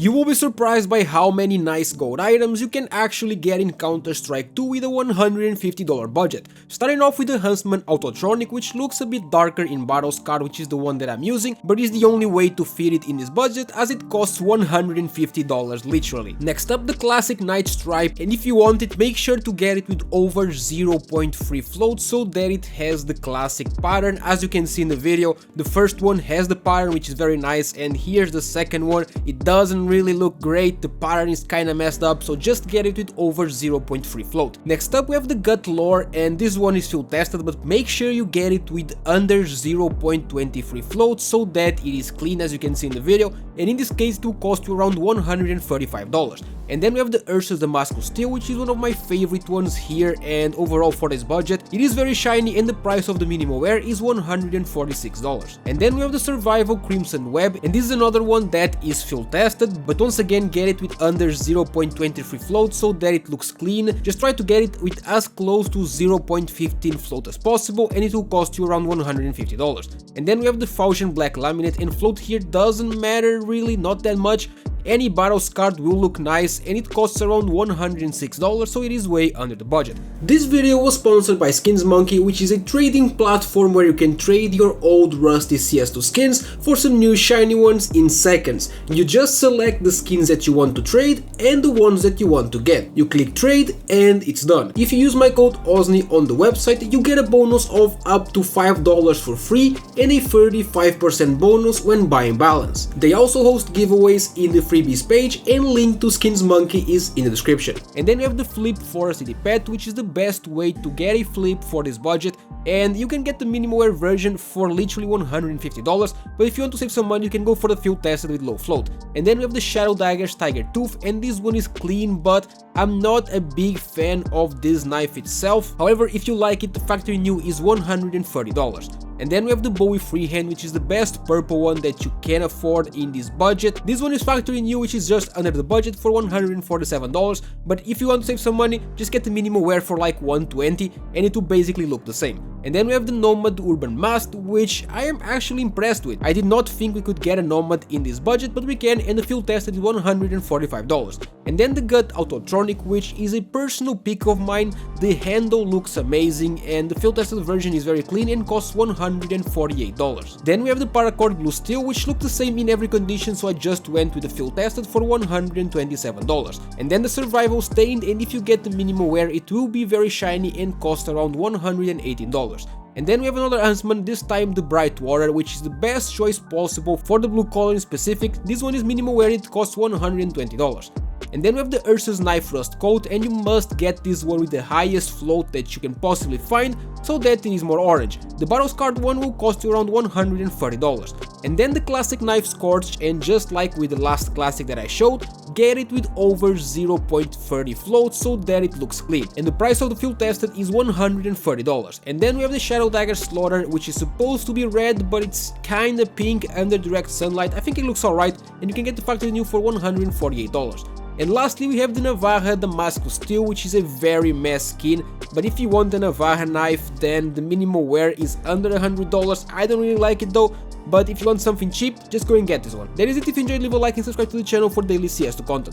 You will be surprised by how many nice gold items you can actually get in Counter-Strike 2 with a $150 budget. Starting off with the Huntsman Autotronic, which looks a bit darker in battle scar, which is the one that I'm using, but is the only way to fit it in this budget as it costs $150 literally. Next up, the classic Night Stripe, and if you want it, make sure to get it with over 0.3 float so that it has the classic pattern. As you can see in the video, the first one has the pattern, which is very nice, and here's the second one. It doesn't really look great, the pattern is kinda messed up, so just get it with over 0.3 float. Next up we have the Gut Lore, and this one is field tested, but make sure you get it with under 0.23 float so that it is clean, as you can see in the video, and in this case it will cost you around $135. And then we have the Ursus Damascus Steel, which is one of my favorite ones here, and overall for this budget it is very shiny, and the price of the minimal wear is $146. And then we have the Survival Crimson Web, and this is another one that is field tested, but once again get it with under 0.23 float so that it looks clean. Just try to get it with as close to 0.15 float as possible, and it will cost you around $150. And then we have the Fusion Black Laminate, and float here doesn't matter really, not that much. Any battle card will look nice, and it costs around $106, so it is way under the budget. This video was sponsored by Skins Monkey, which is a trading platform where you can trade your old rusty CS2 skins for some new shiny ones in seconds. You just select the skins that you want to trade and the ones that you want to get. You click trade and it's done. If you use my code OZNI on the website, you get a bonus of up to $5 for free and a 35% bonus when buying balance. They also host giveaways in the freebies page, and link to Skins Monkey is in the description. And then we have the Flip Forestry Pet, which is the best way to get a flip for this budget, and you can get the minimal wear version for literally $150, but if you want to save some money you can go for the field tested with low float. And then we have the Shadow Daggers Tiger Tooth, and this one is clean, but I'm not a big fan of this knife itself. However, if you like it, the factory new is $130. And then we have the Bowie Freehand, which is the best purple one that you can afford in this budget. This one is factory new, which is just under the budget for $147, but if you want to save some money, just get the minimal wear for like $120 and it will basically look the same. And then we have the Nomad Urban Mast, which I am actually impressed with. I did not think we could get a Nomad in this budget, but we can, and the field tested is $145. And then the Gut Autotronic, which is a personal pick of mine. The handle looks amazing, and the field tested version is very clean and costs $148. Then we have the Paracord Blue Steel, which looked the same in every condition, so I just went with the field tested for $127. And then the Survival Stained, and if you get the minimal wear it will be very shiny and cost around $118. And then we have another Huntsman, this time the Bright Water, which is the best choice possible for the blue color in specific. This one is minimal wear, it costs $120. And then we have the Ursus Knife Rust Coat, and you must get this one with the highest float that you can possibly find so that it is more orange. The battle scarred one will cost you around $130. And then the classic Knife Scorch, and just like with the last classic that I showed, get it with over 0.30 float so that it looks clean. And the price of the field tested is $130. And then we have the Shadow Dagger Slaughter, which is supposed to be red, but it's kinda pink under direct sunlight. I think it looks alright, and you can get the factory new for $148. And lastly we have the Navaja Damascus Steel, which is a very mess skin, but if you want the Navaja knife then the minimal wear is under $100. I don't really like it though, but if you want something cheap, just go and get this one. That is it. If you enjoyed, leave a like and subscribe to the channel for daily CS2 content.